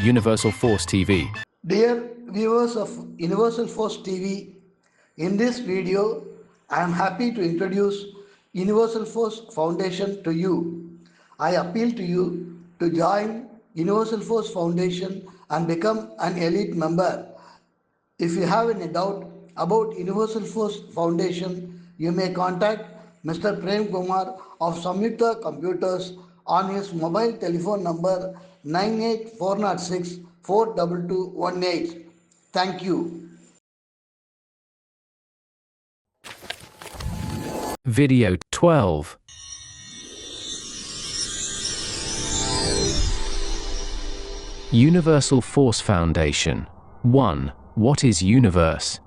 Universal Force TV. Dear viewers of Universal Force TV, in this video, I am happy to introduce Universal Force Foundation to you. I appeal to you to join Universal Force Foundation and become an elite member. If you have any doubt about Universal Force Foundation, you may contact Mr. Prem Kumar of Samyukta Computers on his mobile telephone number 98406 42218. Thank you. Video 12. Universal Force Foundation. 1. What is universe?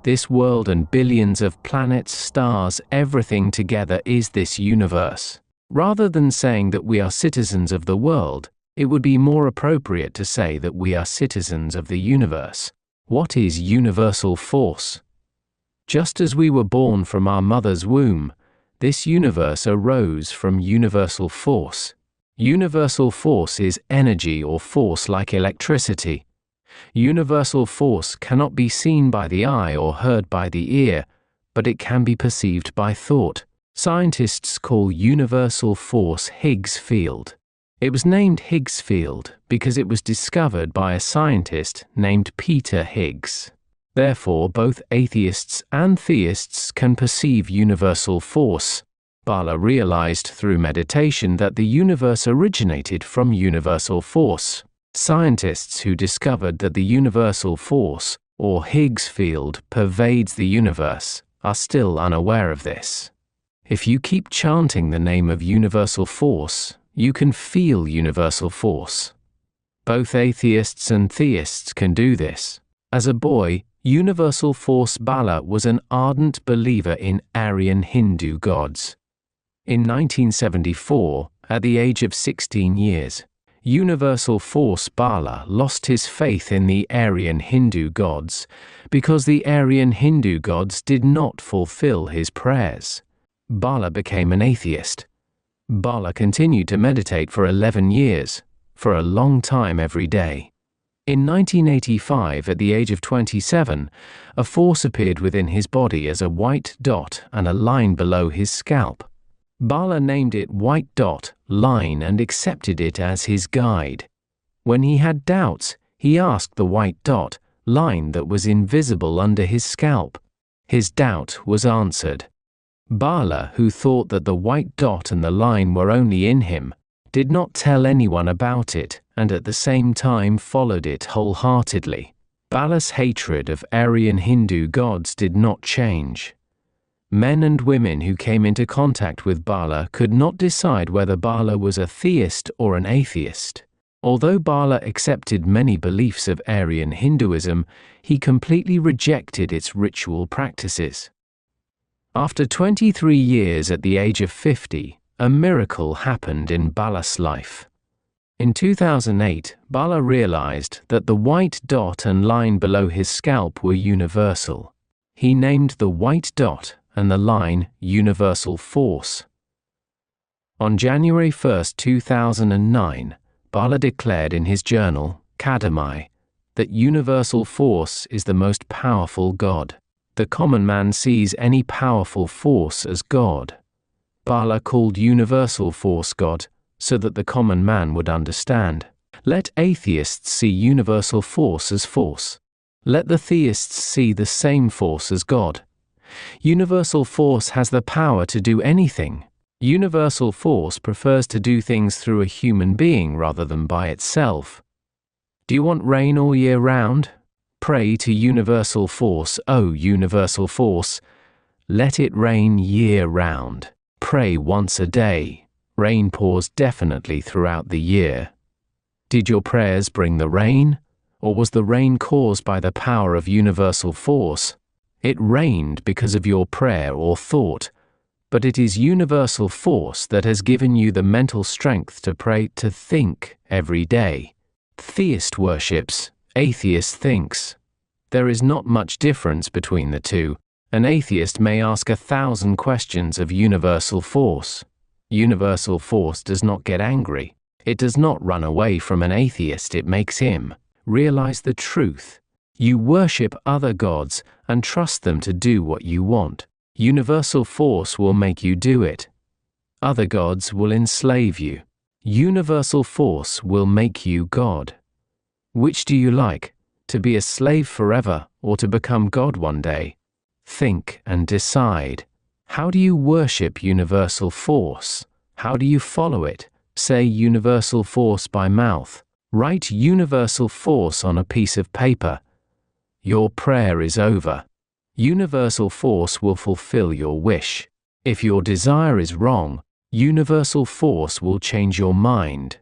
This world and billions of planets, stars, everything together is this universe. Rather than saying that we are citizens of the world, it would be more appropriate to say that we are citizens of the universe. What is universal force? Just as we were born from our mother's womb, this universe arose from universal force. Universal force is energy or force like electricity. Universal force cannot be seen by the eye or heard by the ear, but it can be perceived by thought. Scientists call universal force Higgs field. It was named Higgs field because it was discovered by a scientist named Peter Higgs. Therefore, both atheists and theists can perceive universal force. Bala realized through meditation that the universe originated from universal force. Scientists who discovered that the universal force, or Higgs field, pervades the universe, are still unaware of this. If you keep chanting the name of universal force, you can feel universal force. Both atheists and theists can do this. As a boy, universal force Bala was an ardent believer in Aryan Hindu gods. In 1974, at the age of 16 years, universal force Bala lost his faith in the Aryan Hindu gods because the Aryan Hindu gods did not fulfill his prayers. Bala became an atheist. Bala continued to meditate for 11 years, for a long time every day. In 1985, at the age of 27, a force appeared within his body as a white dot and a line below his scalp. Bala named it White Dot Line and accepted it as his guide. When he had doubts, he asked the white dot line that was invisible under his scalp. His doubt was answered. Bala, who thought that the white dot and the line were only in him, did not tell anyone about it and at the same time followed it wholeheartedly. Bala's hatred of Aryan Hindu gods did not change. Men and women who came into contact with Bala could not decide whether Bala was a theist or an atheist. Although Bala accepted many beliefs of Aryan Hinduism, he completely rejected its ritual practices. After 23 years at the age of 50, a miracle happened in Bala's life. In 2008, Bala realized that the white dot and line below his scalp were universal. He named the white dot and the line Universal Force. On January 1, 2009, Bala declared in his journal, Kadamai, that universal force is the most powerful God. The common man sees any powerful force as God. Bala called universal force God so that the common man would understand. Let atheists see universal force as force. Let the theists see the same force as God. Universal force has the power to do anything. Universal force prefers to do things through a human being rather than by itself. Do you want rain all year round? Pray to universal force, oh universal force. Let it rain year round. Pray once a day. Rain pours definitely throughout the year. Did your prayers bring the rain? Or was the rain caused by the power of universal force? It rained because of your prayer or thought, but it is universal force that has given you the mental strength to pray, to think every day. Theist worships, atheist thinks. There is not much difference between the two. An atheist may ask 1,000 questions of universal force. Universal force does not get angry. It does not run away from an atheist, it makes him realize the truth. You worship other gods and trust them to do what you want. Universal force will make you do it. Other gods will enslave you. Universal force will make you God. Which do you like, to be a slave forever or to become God one day? Think and decide. How do you worship universal force? How do you follow it? Say universal force by mouth. Write universal force on a piece of paper. Your prayer is over. Universal force will fulfill your wish. If your desire is wrong, universal force will change your mind.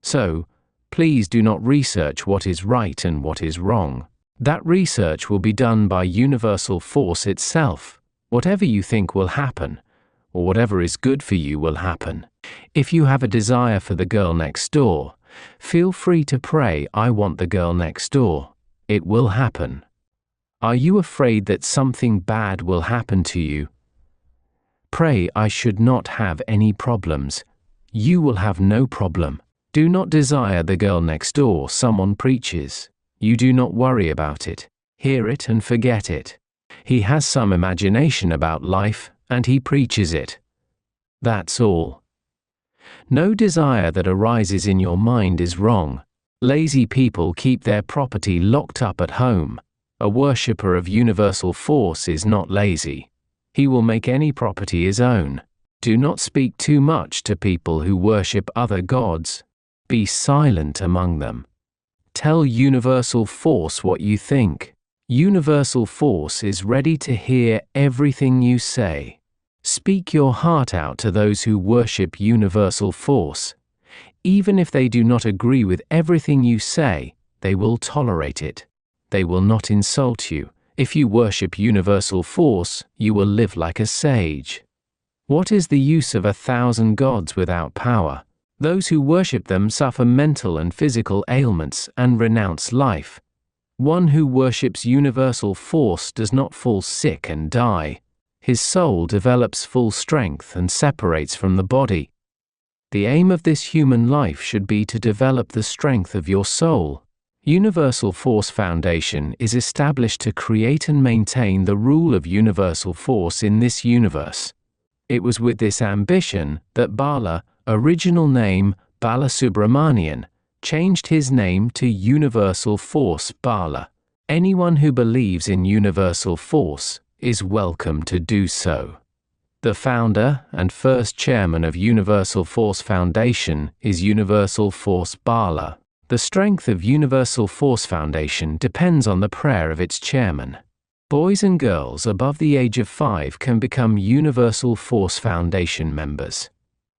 So, please do not research what is right and what is wrong. That research will be done by universal force itself. Whatever you think will happen, or whatever is good for you will happen. If you have a desire for the girl next door, feel free to pray, "I want the girl next door." It will happen. Are you afraid that something bad will happen to you? Pray, "I should not have any problems." You will have no problem. Do not desire the girl next door someone preaches. You do not worry about it. Hear it and forget it. He has some imagination about life, and he preaches it. That's all. No desire that arises in your mind is wrong. Lazy people keep their property locked up at home. A worshipper of universal force is not lazy. He will make any property his own. Do not speak too much to people who worship other gods. Be silent among them. Tell universal force what you think. Universal force is ready to hear everything you say. Speak your heart out to those who worship universal force. Even if they do not agree with everything you say, they will tolerate it. They will not insult you. If you worship universal force, you will live like a sage. What is the use of 1,000 gods without power? Those who worship them suffer mental and physical ailments and renounce life. One who worships universal force does not fall sick and die. His soul develops full strength and separates from the body. The aim of this human life should be to develop the strength of your soul. Universal Force Foundation is established to create and maintain the rule of universal force in this universe. It was with this ambition that Bala, original name Bala Subramanian, changed his name to Universal Force Bala. Anyone who believes in universal force is welcome to do so. The founder and first chairman of Universal Force Foundation is Universal Force Bala. The strength of Universal Force Foundation depends on the prayer of its chairman. Boys and girls above the age of 5 can become Universal Force Foundation members.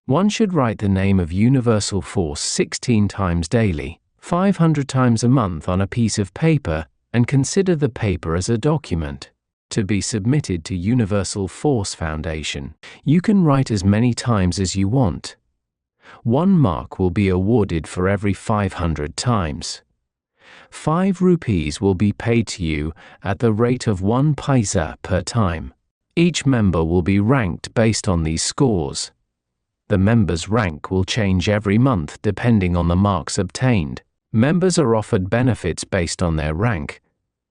One should write the name of Universal Force 16 times daily, 500 times a month on a piece of paper, and consider the paper as a document to be submitted to Universal Force Foundation. You can write as many times as you want. 1 mark will be awarded for every 500 times. 5 rupees will be paid to you at the rate of 1 paisa per time. Each member will be ranked based on these scores. The member's rank will change every month depending on the marks obtained. Members are offered benefits based on their rank.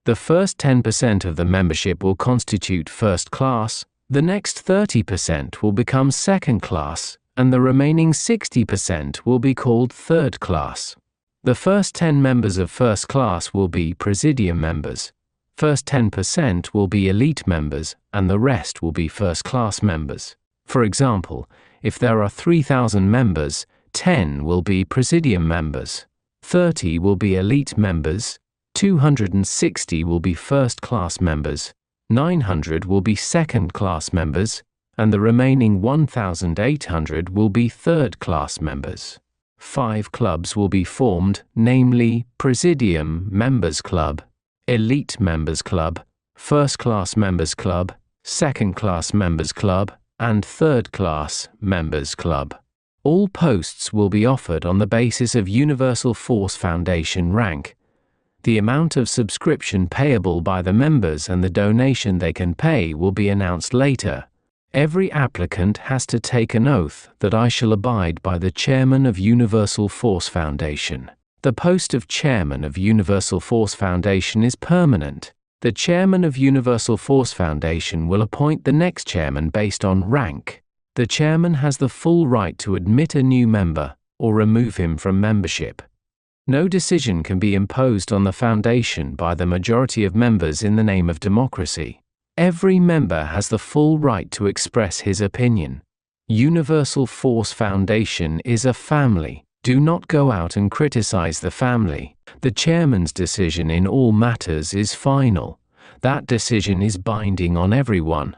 The first 10% of the membership will constitute first class, the next 30% will become second class, and the remaining 60% will be called third class. The first 10 members of first class will be Presidium members. First 10% will be elite members, and the rest will be first class members. For example, if there are 3,000 members, 10 will be Presidium members, 30 will be elite members, 260 will be first class members, 900 will be second class members, and the remaining 1,800 will be third class members. 5 clubs will be formed, namely Presidium Members Club, Elite Members Club, First Class Members Club, Second Class Members Club, and Third Class Members Club. All posts will be offered on the basis of Universal Force Foundation rank. The amount of subscription payable by the members and the donation they can pay will be announced later. Every applicant has to take an oath that I shall abide by the Chairman of Universal Force Foundation. The post of Chairman of Universal Force Foundation is permanent. The Chairman of Universal Force Foundation will appoint the next chairman based on rank. The chairman has the full right to admit a new member or remove him from membership. No decision can be imposed on the foundation by the majority of members in the name of democracy. Every member has the full right to express his opinion. Universal Force Foundation is a family. Do not go out and criticize the family. The chairman's decision in all matters is final. That decision is binding on everyone.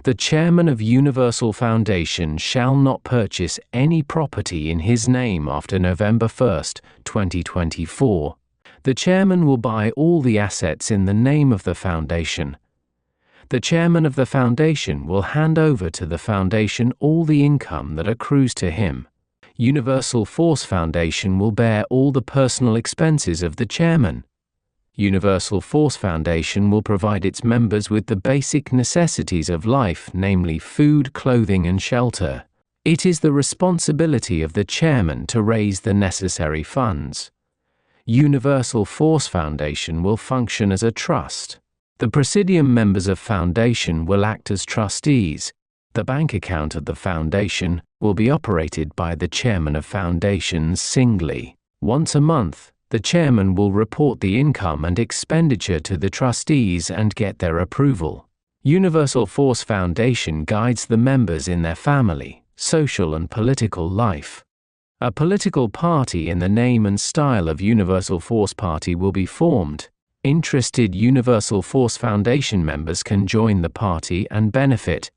The chairman of Universal Foundation shall not purchase any property in his name after November 1st, 2024. The chairman will buy all the assets in the name of the foundation. The chairman of the foundation will hand over to the foundation all the income that accrues to him. Universal Force Foundation will bear all the personal expenses of the chairman. Universal Force Foundation will provide its members with the basic necessities of life, namely food, clothing, and shelter. It is the responsibility of the chairman to raise the necessary funds. Universal Force Foundation will function as a trust. The Presidium members of Foundation will act as trustees. The bank account of the Foundation will be operated by the chairman of Foundation singly. Once a month, the chairman will report the income and expenditure to the trustees and get their approval. Universal Force Foundation guides the members in their family, social and political life. A political party in the name and style of Universal Force Party will be formed. Interested Universal Force Foundation members can join the party and benefit.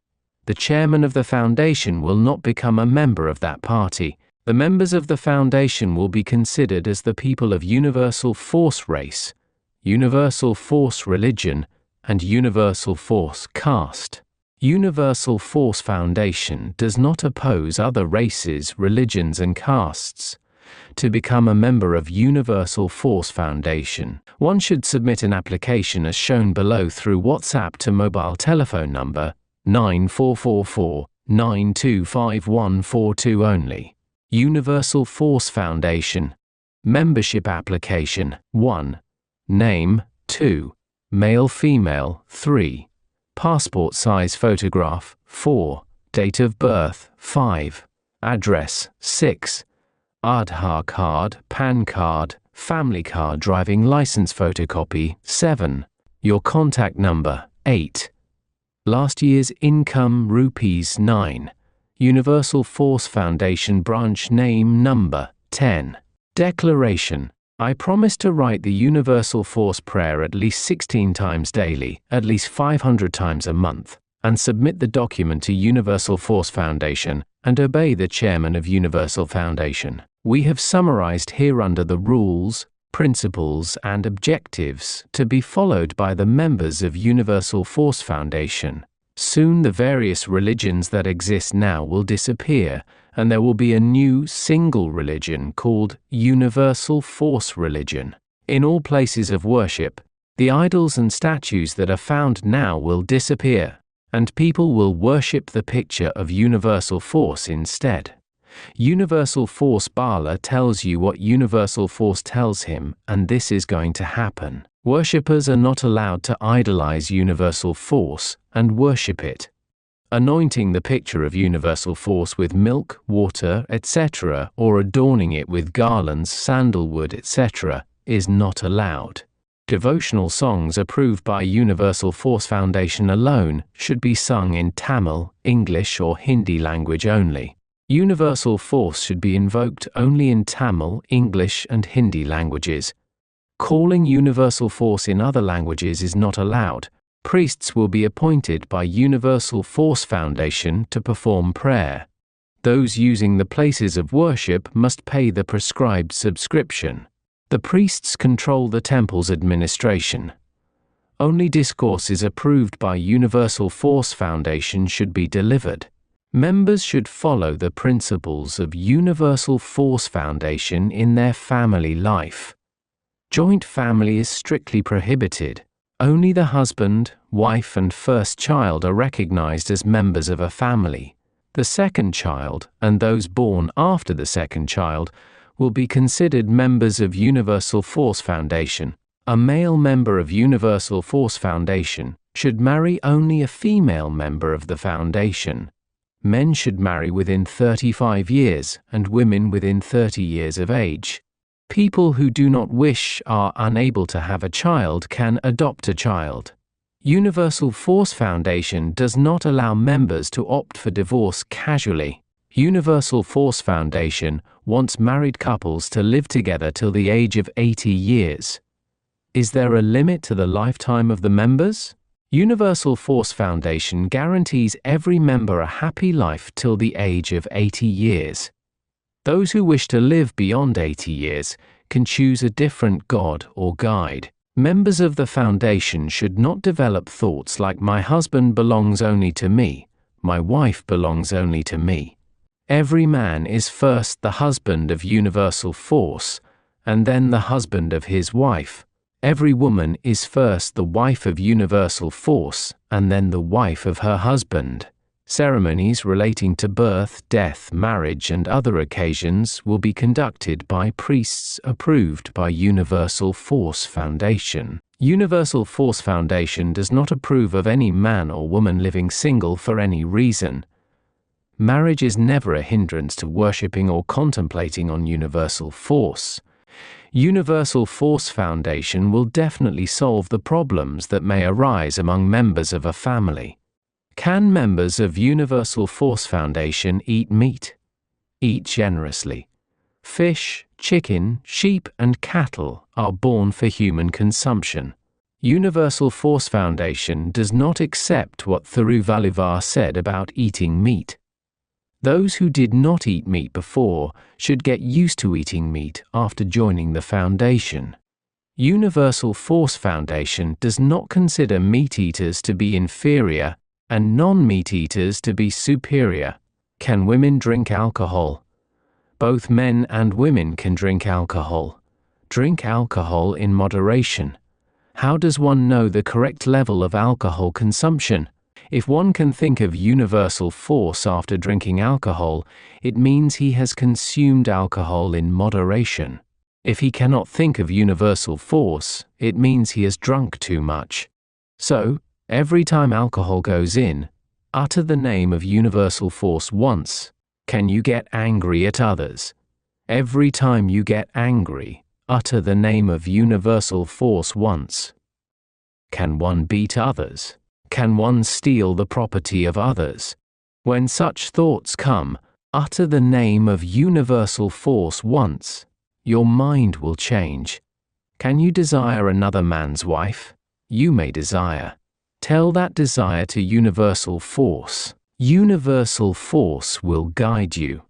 The chairman of the foundation will not become a member of that party. The members of the foundation will be considered as the people of Universal Force race, Universal Force religion, and Universal Force caste. Universal Force Foundation does not oppose other races, religions, and castes. To become a member of Universal Force Foundation, one should submit an application as shown below through WhatsApp to mobile telephone number 9444 925142 only. Universal Force Foundation. Membership application. 1. Name. 2. Male female. 3. Passport size photograph. 4. Date of birth. 5. Address. 6. Aadhaar card, PAN card, family card, driving license photocopy. 7. Your contact number. 8. Last year's income rupees 9. Universal Force Foundation branch name number. 10. Declaration. I promise to write the Universal Force prayer at least 16 times daily, at least 500 times a month, and submit the document to Universal Force Foundation, and obey the chairman of Universal Foundation. We have summarized hereunder the rules, principles, and objectives to be followed by the members of Universal Force Foundation. Soon the various religions that exist now will disappear, and there will be a new single religion called Universal Force Religion. In all places of worship, the idols and statues that are found now will disappear, and people will worship the picture of Universal Force instead. Universal Force Bala tells you what Universal Force tells him, and this is going to happen. Worshippers are not allowed to idolize Universal Force and worship it. Anointing the picture of Universal Force with milk, water, etc., or adorning it with garlands, sandalwood, etc., is not allowed. Devotional songs approved by Universal Force Foundation alone should be sung in Tamil, English, or Hindi language only. Universal Force should be invoked only in Tamil, English, and Hindi languages. Calling Universal Force in other languages is not allowed. Priests will be appointed by Universal Force Foundation to perform prayer. Those using the places of worship must pay the prescribed subscription. The priests control the temple's administration. Only discourses approved by Universal Force Foundation should be delivered. Members should follow the principles of Universal Force Foundation in their family life. Joint family is strictly prohibited. Only the husband, wife, and first child are recognized as members of a family. The second child, and those born after the second child, will be considered members of Universal Force Foundation. A male member of Universal Force Foundation should marry only a female member of the foundation. Men should marry within 35 years and women within 30 years of age. People who do not wish or are unable to have a child can adopt a child. Universal Force Foundation does not allow members to opt for divorce casually. Universal Force Foundation wants married couples to live together till the age of 80 years. Is there a limit to the lifetime of the members? Universal Force Foundation guarantees every member a happy life till the age of 80 years. Those who wish to live beyond 80 years can choose a different god or guide. Members of the foundation should not develop thoughts like "my husband belongs only to me, my wife belongs only to me." Every man is first the husband of Universal Force, and then the husband of his wife. Every woman is first the wife of Universal Force, and then the wife of her husband. Ceremonies relating to birth, death, marriage, and other occasions will be conducted by priests approved by Universal Force Foundation. Universal Force Foundation does not approve of any man or woman living single for any reason. Marriage is never a hindrance to worshipping or contemplating on Universal Force. Universal Force Foundation will definitely solve the problems that may arise among members of a family. Can members of Universal Force Foundation eat meat? Eat generously. Fish, chicken, sheep, and cattle are born for human consumption. Universal Force Foundation does not accept what Thiruvalluvar said about eating meat. Those who did not eat meat before should get used to eating meat after joining the foundation. Universal Force Foundation does not consider meat eaters to be inferior and non-meat eaters to be superior. Can women drink alcohol? Both men and women can drink alcohol. Drink alcohol in moderation. How does one know the correct level of alcohol consumption? If one can think of Universal Force after drinking alcohol, it means he has consumed alcohol in moderation. If he cannot think of Universal Force, it means he has drunk too much. So, every time alcohol goes in, utter the name of Universal Force once. Can you get angry at others? Every time you get angry, utter the name of Universal Force once. Can one beat others? Can one steal the property of others? When such thoughts come, utter the name of Universal Force once. Your mind will change. Can you desire another man's wife? You may desire. Tell that desire to Universal Force. Universal Force will guide you.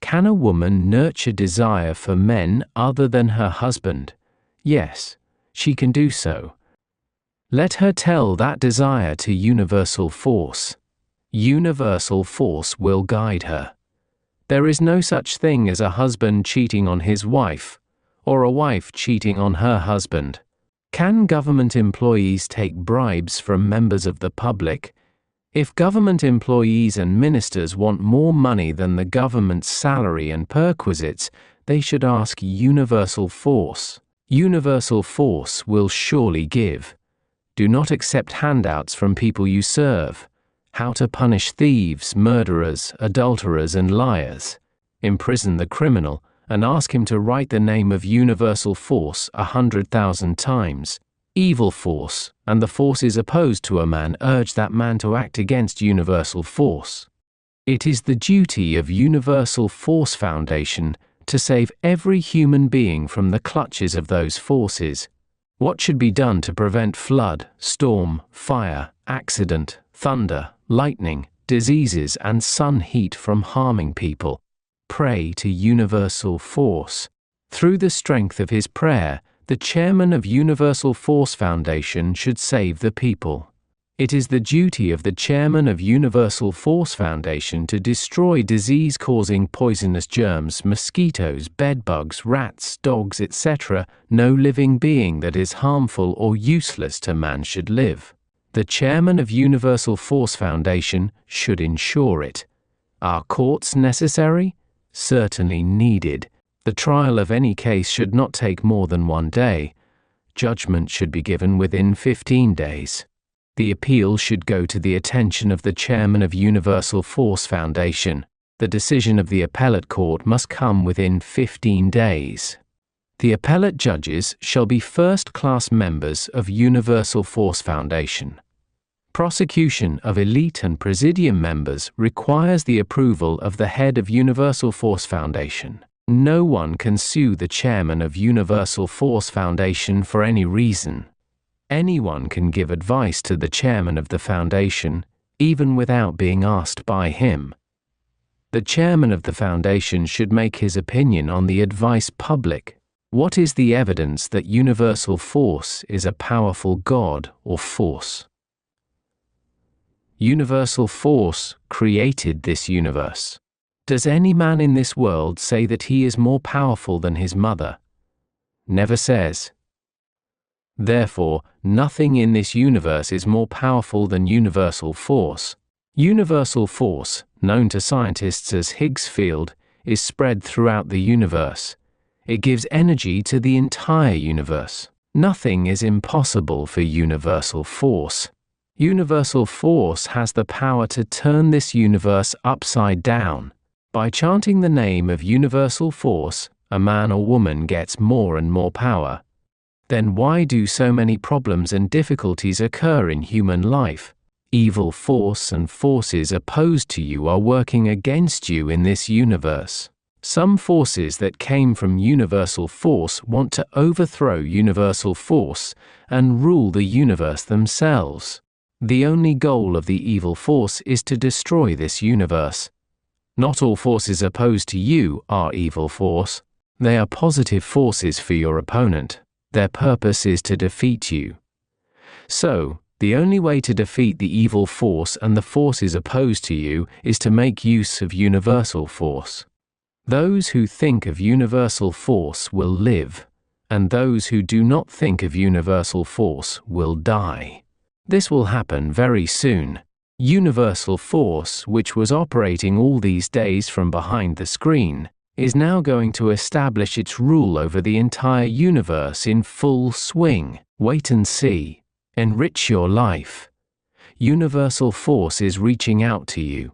Can a woman nurture desire for men other than her husband? Yes, she can do so. Let her tell that desire to Universal Force. Universal Force will guide her. There is no such thing as a husband cheating on his wife, or a wife cheating on her husband. Can government employees take bribes from members of the public? If government employees and ministers want more money than the government's salary and perquisites, they should ask Universal Force. Universal Force will surely give. Do not accept handouts from people you serve. How to punish thieves, murderers, adulterers, and liars. Imprison the criminal and ask him to write the name of Universal Force 100,000 times. Evil force and the forces opposed to a man urge that man to act against Universal Force. It is the duty of Universal Force Foundation to save every human being from the clutches of those forces. What should be done to prevent flood, storm, fire, accident, thunder, lightning, diseases, and sun heat from harming people? Pray to Universal Force. Through the strength of his prayer, the chairman of Universal Force Foundation should save the people. It is the duty of the chairman of Universal Force Foundation to destroy disease-causing poisonous germs, mosquitoes, bedbugs, rats, dogs, etc. No living being that is harmful or useless to man should live. The chairman of Universal Force Foundation should ensure it. Are courts necessary? Certainly needed. The trial of any case should not take more than 1 day. Judgment should be given within 15 days. The appeal should go to the attention of the chairman of Universal Force Foundation. The decision of the appellate court must come within 15 days. The appellate judges shall be first-class members of Universal Force Foundation. Prosecution of elite and presidium members requires the approval of the head of Universal Force Foundation. No one can sue the chairman of Universal Force Foundation for any reason. Anyone can give advice to the chairman of the foundation, even without being asked by him. The chairman of the foundation should make his opinion on the advice public. What is the evidence that Universal Force is a powerful God or force? Universal Force created this universe. Does any man in this world say that he is more powerful than his mother? Never says. Therefore, nothing in this universe is more powerful than universal force. Universal force, known to scientists as Higgs field, is spread throughout the universe. It gives energy to the entire universe. Nothing is impossible for universal force. Universal force has the power to turn this universe upside down. By chanting the name of universal force, a man or woman gets more and more power. Then why do so many problems and difficulties occur in human life? Evil force and forces opposed to you are working against you in this universe. Some forces that came from universal force want to overthrow universal force and rule the universe themselves. The only goal of the evil force is to destroy this universe. Not all forces opposed to you are evil force. They are positive forces for your opponent. Their purpose is to defeat you. So, the only way to defeat the evil force and the forces opposed to you is to make use of universal force. Those who think of universal force will live, and those who do not think of universal force will die. This will happen very soon. Universal force, which was operating all these days from behind the screen, is now going to establish its rule over the entire universe in full swing. Wait and see. Enrich your life. Universal force is reaching out to you.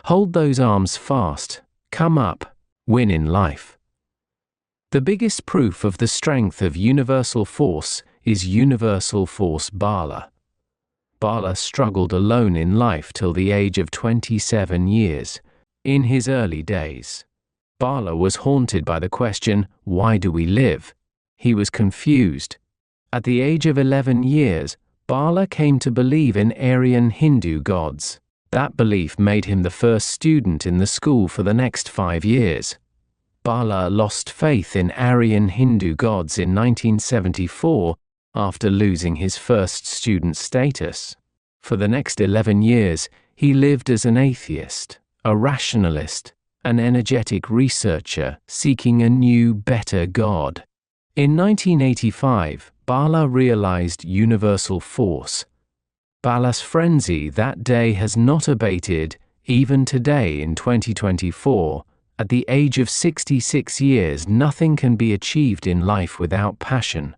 Hold those arms fast. Come up. Win in life. The biggest proof of the strength of universal force is Universal Force Bala. Bala struggled alone in life till the age of 27 years. In his early days, Bala was haunted by the question, why do we live? He was confused. At the age of 11 years, Bala came to believe in Aryan Hindu gods. That belief made him the first student in the school for the next 5 years. Bala lost faith in Aryan Hindu gods in 1974 after losing his first student status. For the next 11 years, he lived as an atheist, a rationalist, an energetic researcher seeking a new, better God. In 1985, Bala realized universal force. Bala's frenzy that day has not abated, even today in 2024. At the age of 66 years, nothing can be achieved in life without passion.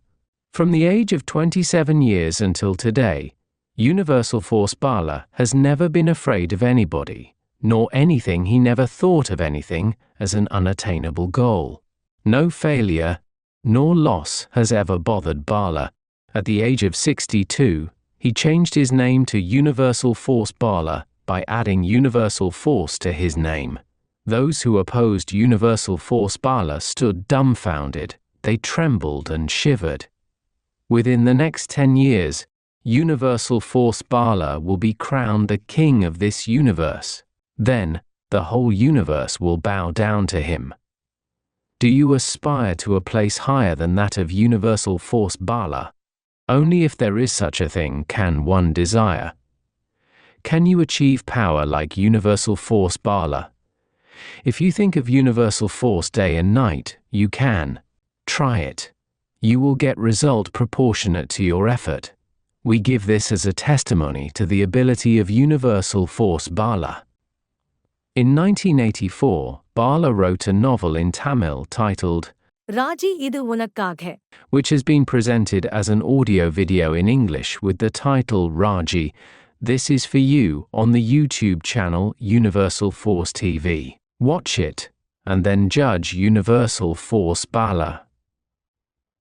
From the age of 27 years until today, Universal Force Bala has never been afraid of anybody, nor anything. He never thought of anything as an unattainable goal. No failure, nor loss has ever bothered Bala. At the age of 62, he changed his name to Universal Force Bala by adding Universal Force to his name. Those who opposed Universal Force Bala stood dumbfounded. They trembled and shivered. Within the next 10 years, Universal Force Bala will be crowned the king of this universe. Then, the whole universe will bow down to him. Do you aspire to a place higher than that of Universal Force Bala? Only if there is such a thing can one desire. Can you achieve power like universal force Bala? If you think of universal force day and night, you can. Try it. You will get result proportionate to your effort. We give this as a testimony to the ability of universal force Bala. In 1984, Bala wrote a novel in Tamil titled Raji இது உனக்காக, which has been presented as an audio video in English with the title Raji, This is for You on the YouTube channel Universal Force TV. Watch it, and then judge Universal Force Bala.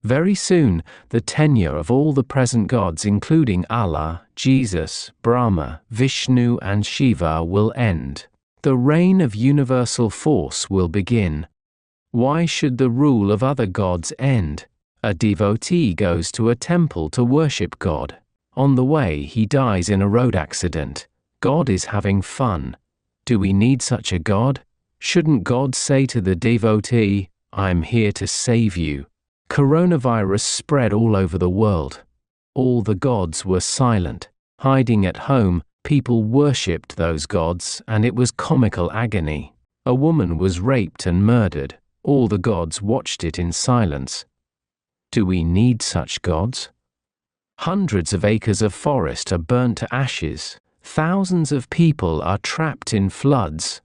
Very soon, the tenure of all the present gods including Allah, Jesus, Brahma, Vishnu and Shiva will end. The reign of universal force will begin. Why should the rule of other gods end? A devotee goes to a temple to worship God. On the way, he dies in a road accident. God is having fun. Do we need such a God? Shouldn't God say to the devotee, I'm here to save you? Coronavirus spread all over the world. All the gods were silent. Hiding at home, people worshipped those gods, and it was comical agony. A woman was raped and murdered. All the gods watched it in silence. Do we need such gods? Hundreds of acres of forest are burnt to ashes. Thousands of people are trapped in floods.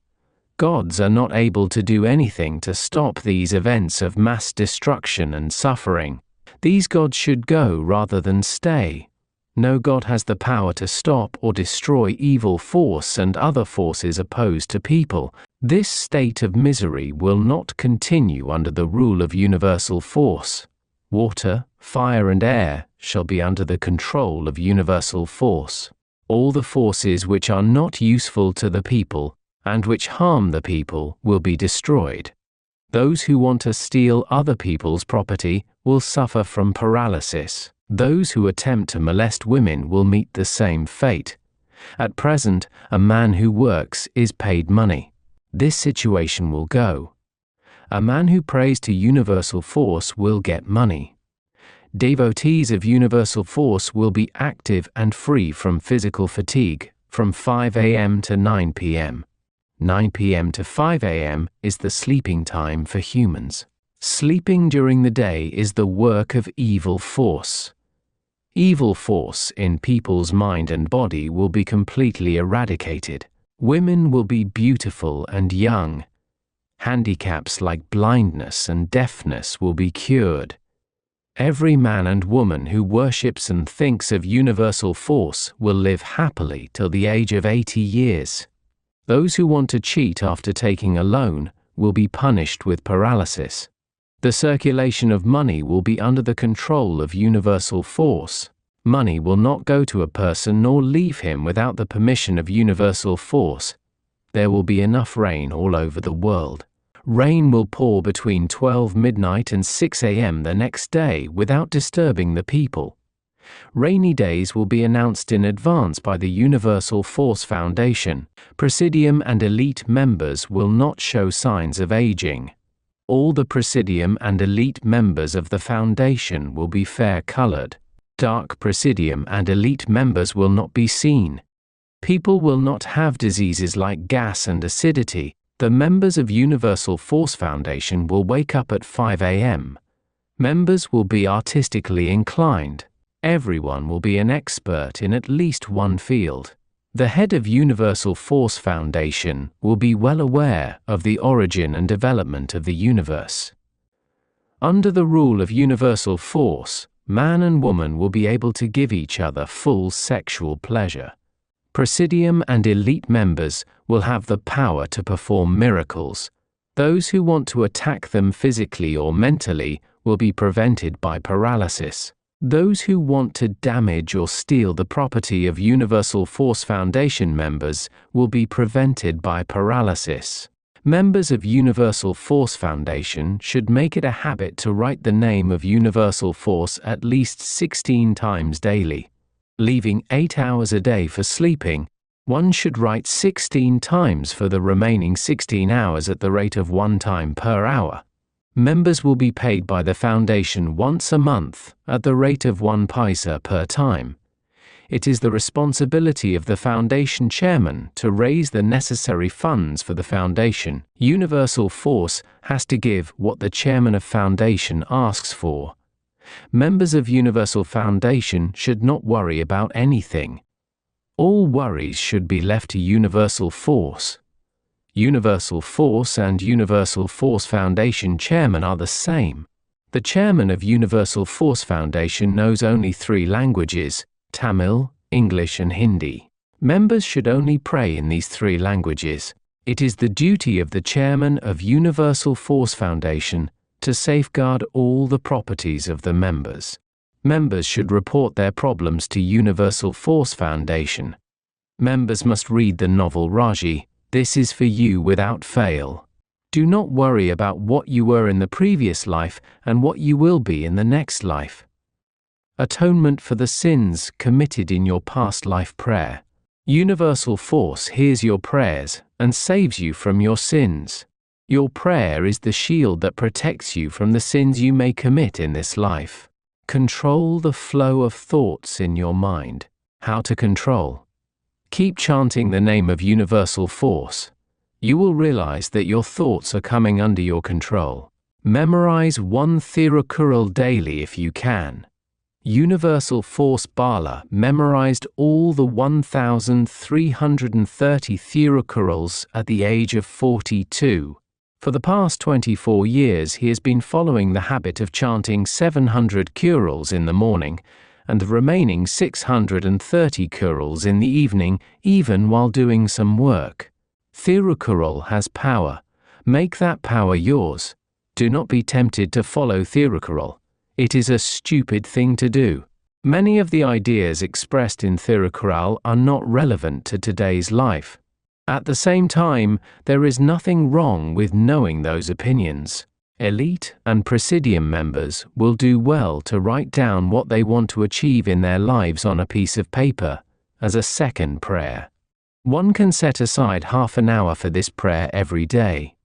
Gods are not able to do anything to stop these events of mass destruction and suffering. These gods should go rather than stay. No god has the power to stop or destroy evil force and other forces opposed to people. This state of misery will not continue under the rule of universal force. Water, fire and air shall be under the control of universal force. All the forces which are not useful to the people and which harm the people will be destroyed. Those who want to steal other people's property will suffer from paralysis. Those who attempt to molest women will meet the same fate. At present, a man who works is paid money. This situation will go. A man who prays to universal force will get money. Devotees of universal force will be active and free from physical fatigue from 5 a.m. to 9 p.m. 9 p.m. to 5 a.m. is the sleeping time for humans. Sleeping during the day is the work of evil force. Evil force in people's mind and body will be completely eradicated. Women will be beautiful and young. Handicaps like blindness and deafness will be cured. Every man and woman who worships and thinks of universal force will live happily till the age of 80 years. Those who want to cheat after taking a loan will be punished with paralysis. The circulation of money will be under the control of universal force. Money will not go to a person nor leave him without the permission of universal force. There will be enough rain all over the world. Rain will pour between 12 midnight and 6 a.m. the next day without disturbing the people. Rainy days will be announced in advance by the Universal Force Foundation. Presidium and elite members will not show signs of aging. All the Presidium and elite members of the foundation will be fair-colored. Dark Presidium and elite members will not be seen. People will not have diseases like gas and acidity. The members of Universal Force Foundation will wake up at 5 a.m. Members will be artistically inclined. Everyone will be an expert in at least one field. The head of Universal Force Foundation will be well aware of the origin and development of the universe. Under the rule of universal force, man and woman will be able to give each other full sexual pleasure. Presidium and elite members will have the power to perform miracles. Those who want to attack them physically or mentally will be prevented by paralysis. Those who want to damage or steal the property of Universal Force Foundation members will be prevented by paralysis. Members of Universal Force Foundation should make it a habit to write the name of Universal Force at least 16 times daily. Leaving 8 hours a day for sleeping, one should write 16 times for the remaining 16 hours at the rate of 1 time per hour. Members will be paid by the foundation once a month at the rate of 1 paisa per time. It is the responsibility of the foundation chairman to raise the necessary funds for the foundation. Universal Force has to give what the chairman of foundation asks for. Members of Universal Foundation should not worry about anything. All worries should be left to Universal Force. Universal Force and Universal Force Foundation chairman are the same. The chairman of Universal Force Foundation knows only 3 languages: Tamil, English and Hindi. Members should only pray in these 3 languages. It is the duty of the chairman of Universal Force Foundation to safeguard all the properties of the members. Members should report their problems to Universal Force Foundation. Members must read the novel Raji, This Is For You without fail. Do not worry about what you were in the previous life and what you will be in the next life. Atonement for the sins committed in your past life prayer. Universal Force hears your prayers and saves you from your sins. Your prayer is the shield that protects you from the sins you may commit in this life. Control the flow of thoughts in your mind. How to control? Keep chanting the name of Universal Force. You will realize that your thoughts are coming under your control. Memorize 1 Thirukural daily if you can. Universal Force Bala memorized all the 1,330 Thirukurals at the age of 42. For the past 24 years he has been following the habit of chanting 700 Kurals in the morning and the remaining 630 Kurals in the evening, even while doing some work. Thirukural has power. Make that power yours. Do not be tempted to follow Thirukural. It is a stupid thing to do. Many of the ideas expressed in Thirukural are not relevant to today's life. At the same time, there is nothing wrong with knowing those opinions. Elite and Presidium members will do well to write down what they want to achieve in their lives on a piece of paper, as a second prayer. One can set aside half an hour for this prayer every day.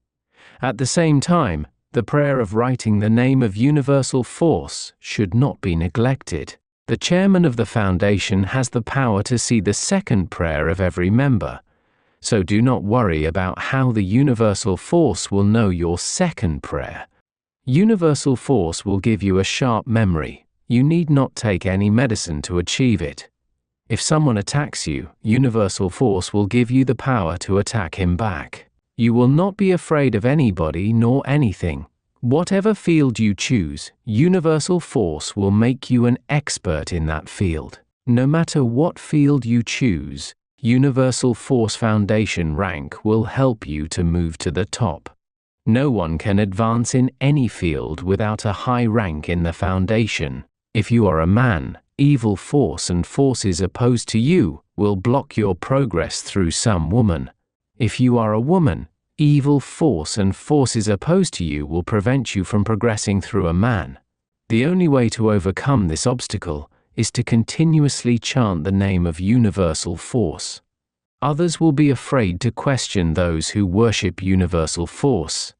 At the same time, the prayer of writing the name of Universal Force should not be neglected. The chairman of the foundation has the power to see the second prayer of every member. So do not worry about how the Universal Force will know your second prayer. Universal Force will give you a sharp memory. You need not take any medicine to achieve it. If someone attacks you, Universal Force will give you the power to attack him back. You will not be afraid of anybody nor anything. Whatever field you choose, Universal Force will make you an expert in that field. No matter what field you choose, Universal Force Foundation rank will help you to move to the top. No one can advance in any field without a high rank in the foundation. If you are a man, evil force and forces opposed to you will block your progress through some woman. If you are a woman, evil force and forces opposed to you will prevent you from progressing through a man. The only way to overcome this obstacle is to continuously chant the name of Universal Force. Others will be afraid to question those who worship Universal Force.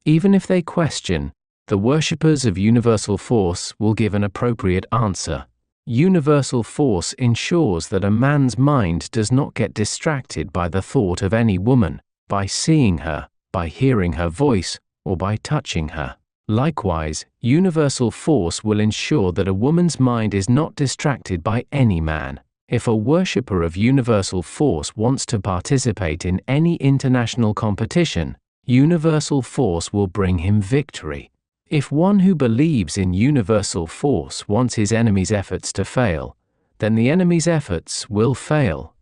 Even if they question, the worshippers of Universal Force will give an appropriate answer. Universal Force ensures that a man's mind does not get distracted by the thought of any woman, by seeing her, by hearing her voice, or by touching her. Likewise, Universal Force will ensure that a woman's mind is not distracted by any man. If a worshipper of Universal Force wants to participate in any international competition, Universal Force will bring him victory. If one who believes in Universal Force wants his enemy's efforts to fail, then the enemy's efforts will fail.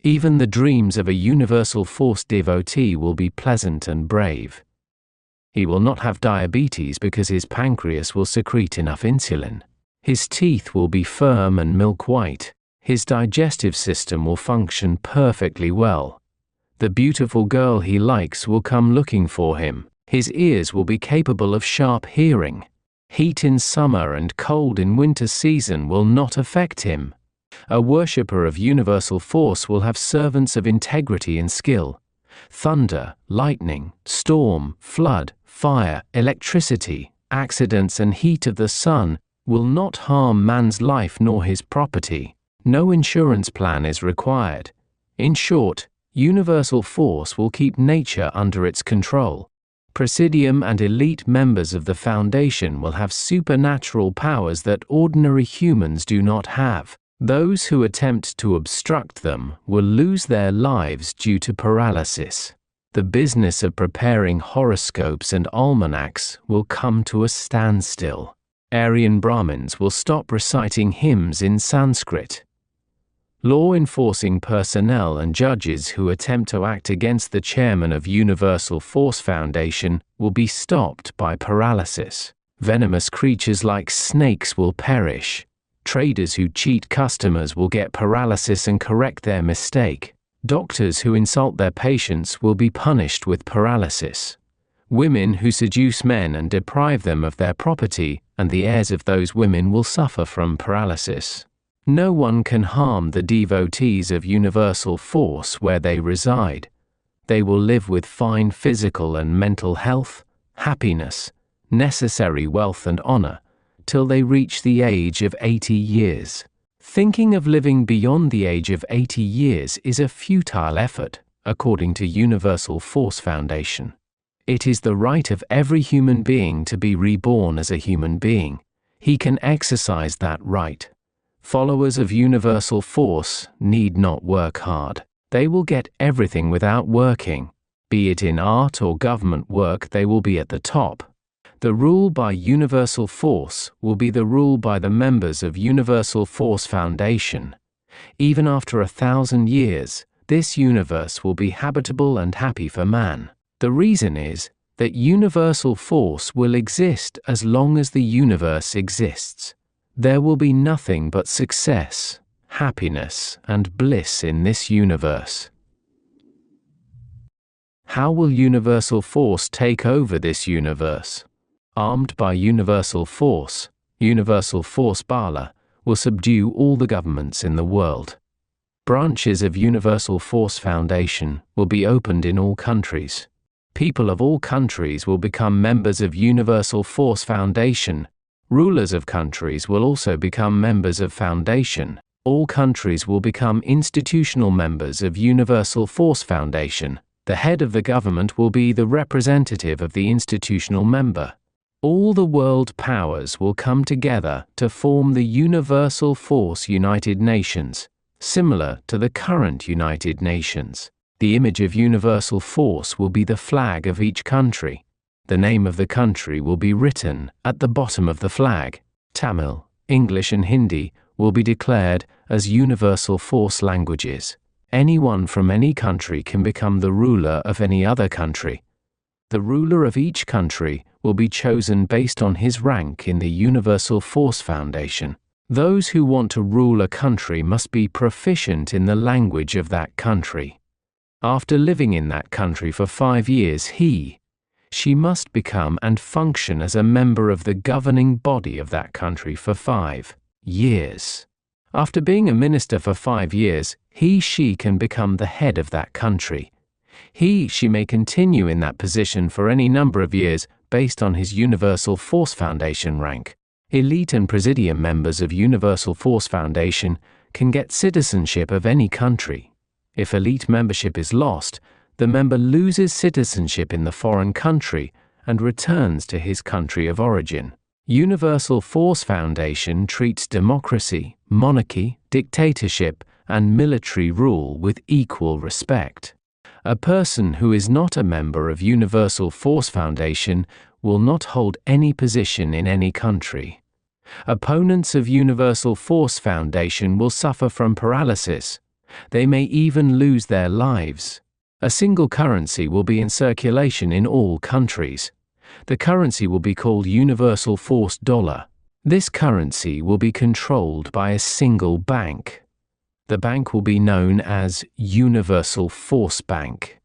Even the dreams of a Universal Force devotee will be pleasant and brave. He will not have diabetes because his pancreas will secrete enough insulin. His teeth will be firm and milk white. His digestive system will function perfectly well. The beautiful girl he likes will come looking for him. His ears will be capable of sharp hearing. Heat in summer and cold in winter season will not affect him. A worshipper of Universal Force will have servants of integrity and skill. Thunder, lightning, storm, flood, fire, electricity, accidents and heat of the sun will not harm man's life nor his property. No insurance plan is required. In short, universal force will keep nature under its control. Presidium and elite members of the Foundation will have supernatural powers that ordinary humans do not have. Those who attempt to obstruct them will lose their lives due to paralysis. The business of preparing horoscopes and almanacs will come to a standstill. Aryan Brahmins will stop reciting hymns in Sanskrit. Law enforcing personnel and judges who attempt to act against the chairman of Universal Force Foundation will be stopped by paralysis. Venomous creatures like snakes will perish. Traders who cheat customers will get paralysis and correct their mistake. Doctors who insult their patients will be punished with paralysis. Women who seduce men and deprive them of their property and the heirs of those women will suffer from paralysis. No one can harm the devotees of Universal Force where they reside. They will live with fine physical and mental health, happiness, necessary wealth and honor, till they reach the age of 80 years. Thinking of living beyond the age of 80 years is a futile effort, according to Universal Force Foundation. It is the right of every human being to be reborn as a human being. He can exercise that right. Followers of Universal Force need not work hard. They will get everything without working. Be it in art or government work, they will be at the top. The rule by Universal Force will be the rule by the members of Universal Force Foundation. Even after 1,000 years, this universe will be habitable and happy for man. The reason is that Universal Force will exist as long as the universe exists. There will be nothing but success, happiness, and bliss in this universe. How will Universal Force take over this universe? Armed by Universal Force Bala will subdue all the governments in the world. Branches of Universal Force Foundation will be opened in all countries. People of all countries will become members of Universal Force Foundation. Rulers of countries will also become members of Foundation. All countries will become institutional members of Universal Force Foundation. The head of the government will be the representative of the institutional member. All the world powers will come together to form the Universal Force United Nations, similar to the current United Nations. The image of Universal Force will be the flag of each country. The name of the country will be written at the bottom of the flag. Tamil, English and Hindi will be declared as Universal Force languages. Anyone from any country can become the ruler of any other country. The ruler of each country will be chosen based on his rank in the Universal Force Foundation. Those who want to rule a country must be proficient in the language of that country. After living in that country for 5 years, she must become and function as a member of the governing body of that country for 5 years. After being a minister for 5 years, she can become the head of that country. She may continue in that position for any number of years based on his Universal Force Foundation rank. Elite and Presidium members of Universal Force Foundation can get citizenship of any country. If elite membership is lost, the member loses citizenship in the foreign country and returns to his country of origin. Universal Force Foundation treats democracy, monarchy, dictatorship, and military rule with equal respect. A person who is not a member of Universal Force Foundation will not hold any position in any country. Opponents of Universal Force Foundation will suffer from paralysis. They may even lose their lives. A single currency will be in circulation in all countries. The currency will be called Universal Force Dollar. This currency will be controlled by a single bank. The bank will be known as Universal Force Bank.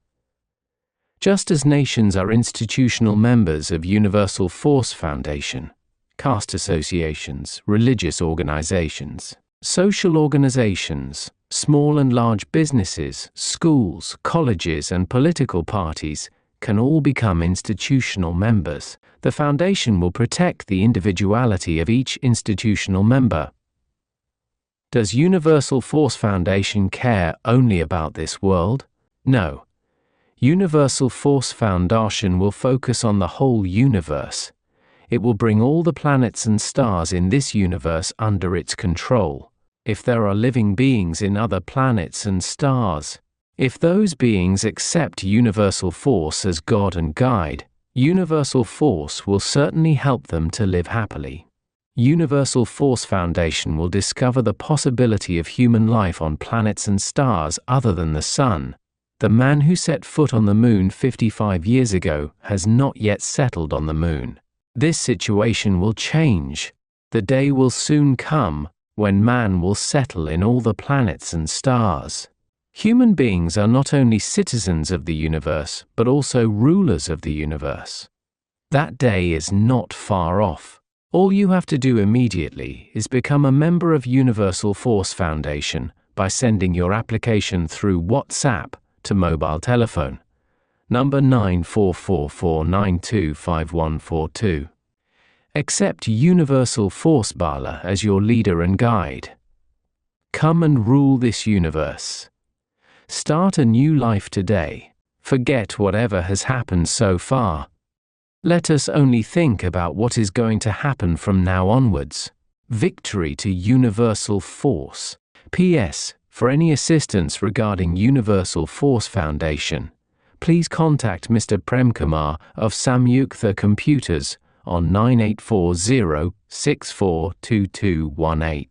Just as nations are institutional members of Universal Force Foundation, caste associations, religious organizations, social organizations, Small and large businesses, schools, colleges, and political parties can all become institutional members. The foundation will protect the individuality of each institutional member. Does Universal Force Foundation care only about this world? No. Universal Force Foundation will focus on the whole universe. It will bring all the planets and stars in this universe under its control. If there are living beings in other planets and stars, if those beings accept Universal Force as God and guide, Universal Force will certainly help them to live happily. Universal Force Foundation will discover the possibility of human life on planets and stars other than the Sun. The man who set foot on the moon 55 years ago has not yet settled on the moon. This situation will change. The day will soon come when man will settle in all the planets and stars. Human beings are not only citizens of the universe, but also rulers of the universe. That day is not far off. All you have to do immediately is become a member of Universal Force Foundation by sending your application through WhatsApp to mobile telephone number 9444925142. Accept Universal Force Bala as your leader and guide. Come and rule this universe. Start a new life today. Forget whatever has happened so far. Let us only think about what is going to happen from now onwards. Victory to Universal Force. P.S. For any assistance regarding Universal Force Foundation, please contact Mr. Prem Kumar of Samyuktha Computers on 9840 642218.